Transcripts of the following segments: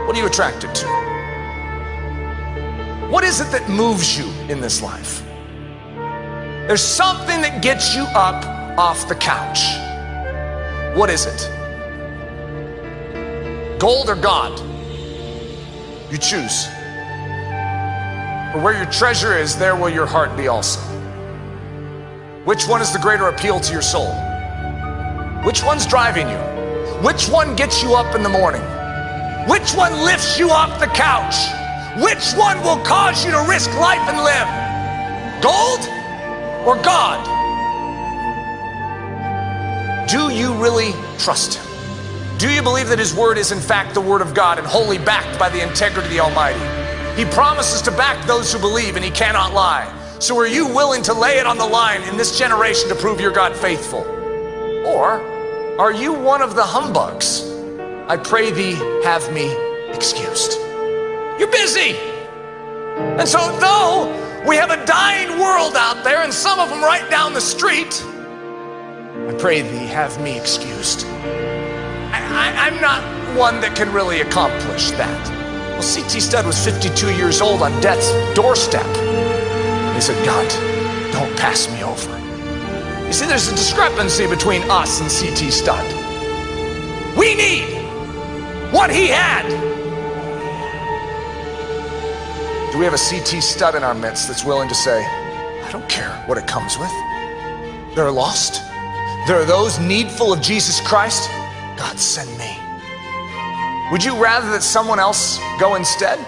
What are you attracted to? What is it that moves you in this life? There's something that gets you up off the couch. What is it? Gold or God? You choose. For where your treasure is, there will your heart be also. Which one is the greater appeal to your soul? Which one's driving you? Which one gets you up in the morning? Which one lifts you off the couch? Which one will cause you to risk life and live? Gold or God? Do you really trust him? Do you believe that his word is in fact the word of God and wholly backed by the integrity of the Almighty? He promises to back those who believe, and he cannot lie. So are you willing to lay it on the line in this generation to prove your God faithful? Or are you one of the humbugs? I pray thee, have me excused. You're busy. And so though we have a dying world out there, and some of them right down the street, I pray thee, have me excused. I'm not one that can really accomplish that. Well, C.T. Studd was 52 years old on death's doorstep. He said, God, don't pass me over. You see, there's a discrepancy between us and C.T. Studd. We need what he had. Do we have a C.T. Studd in our midst that's willing to say, I don't care what it comes with. They're lost. There are those needful of Jesus Christ. God, send me. Would you rather that someone else go instead?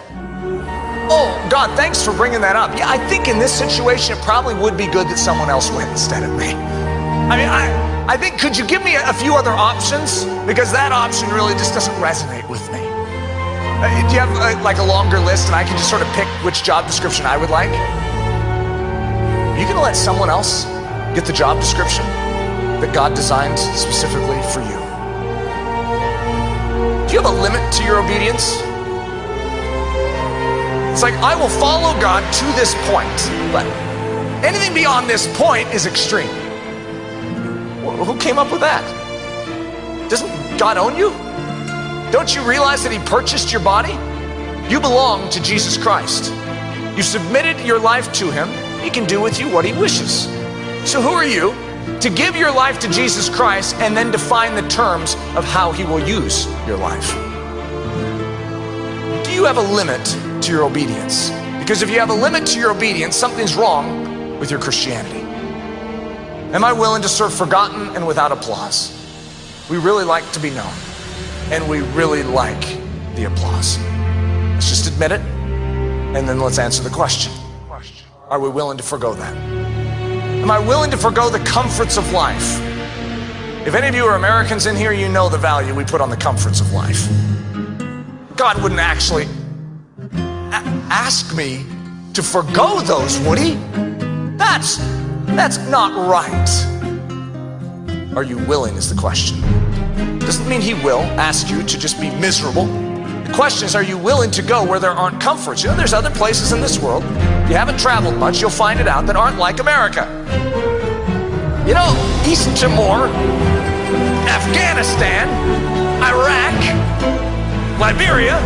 Oh, God, thanks for bringing that up. Yeah, I think in this situation, it probably would be good that someone else went instead of me. I mean, I think, could you give me a few other options? Because that option really just doesn't resonate with me. Do you have like a longer list and I can just sort of pick which job description I would like? Are you gonna let someone else get the job description that God designed specifically for you? Do you have a limit to your obedience? It's like, I will follow God to this point, but anything beyond this point is extreme. Who came up with that? Doesn't God own you? Don't you realize that he purchased your body? You belong to Jesus Christ. You submitted your life to him. He can do with you what he wishes. So who are you to give your life to Jesus Christ and then define the terms of how he will use your life? Do you have a limit to your obedience? Because if you have a limit to your obedience, something's wrong with your Christianity. Am I willing to serve forgotten and without applause? We really like to be known, and we really like the applause. Let's just admit it, and then let's answer the question. Are we willing to forgo that? Am I willing to forgo the comforts of life? If any of you are Americans in here, you know the value we put on the comforts of life. God wouldn't actually ask me to forgo those, would he? That's not right. Are you willing is the question. Doesn't mean he will ask you to just be miserable. The question is, are you willing to go where there aren't comforts? You know, there's other places in this world, you haven't traveled much, you'll find it out, that aren't like America. You know, East Timor, Afghanistan, Iraq, Liberia,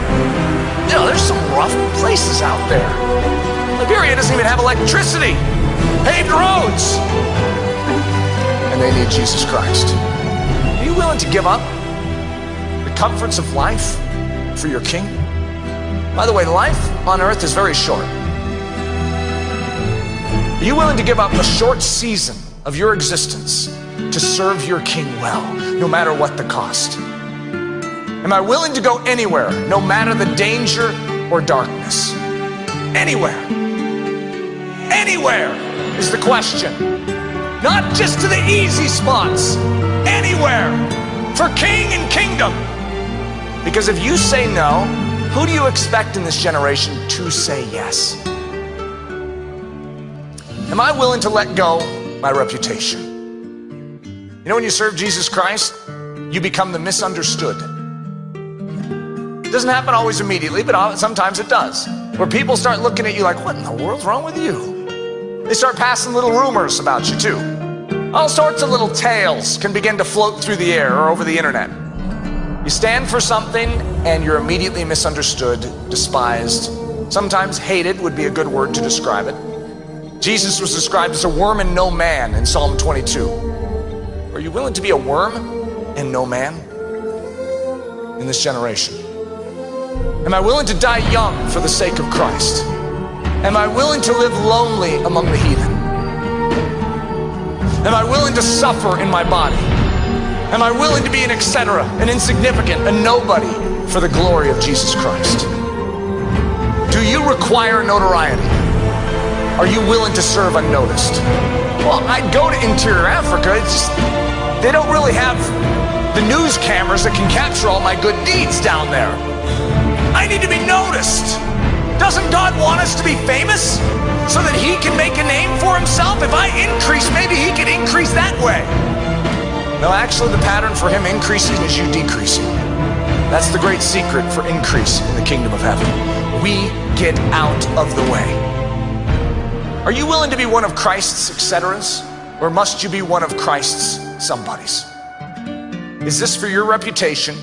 you know, there's some rough places out there. Liberia doesn't even have electricity, paved roads, and they need Jesus Christ. Are you willing to give up the comforts of life for your King? By the way, life on earth is very short. Are you willing to give up a short season of your existence to serve your King well, no matter what the cost? Am I willing to go anywhere, no matter the danger or darkness? Anywhere. Anywhere is the question. Not just to the easy spots. Anywhere. For King and kingdom. Because if you say no, who do you expect in this generation to say yes? Am I willing to let go my reputation? You know, when you serve Jesus Christ, you become the misunderstood. It doesn't happen always immediately, but sometimes it does. Where people start looking at you like, what in the world's wrong with you? They start passing little rumors about you too. All sorts of little tales can begin to float through the air or over the internet. You stand for something and you're immediately misunderstood, despised, sometimes hated would be a good word to describe it. Jesus was described as a worm and no man in Psalm 22. Are you willing to be a worm and no man in this generation? Am I willing to die young for the sake of Christ? Am I willing to live lonely among the heathen? Am I willing to suffer in my body? Am I willing to be an etc., an insignificant, a nobody for the glory of Jesus Christ? Do you require notoriety? Are you willing to serve unnoticed? Well, I'd go to interior Africa. It's just, they don't really have the news cameras that can capture all my good deeds down there. I need to be noticed. Doesn't God want us to be famous so that he can make a name for himself? If I increase, maybe he can increase that way. No, actually the pattern for him increasing is you decreasing. That's the great secret for increase in the kingdom of heaven. We get out of the way. Are you willing to be one of Christ's etceteras, or must you be one of Christ's somebodies? Is this for your reputation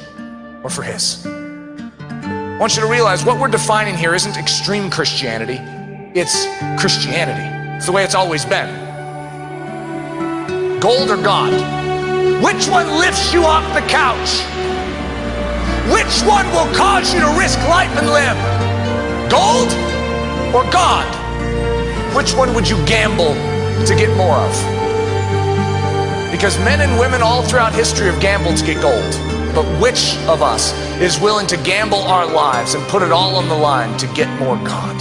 or for his? I want you to realize what we're defining here isn't extreme Christianity, it's Christianity. It's the way it's always been. Gold or God? Which one lifts you off the couch? Which one will cause you to risk life and limb? Gold or God? Which one would you gamble to get more of? Because men and women all throughout history have gambled to get gold. But which of us is willing to gamble our lives and put it all on the line to get more God?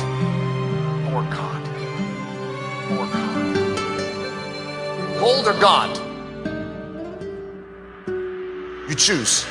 More God. More God. Gold or God? You choose.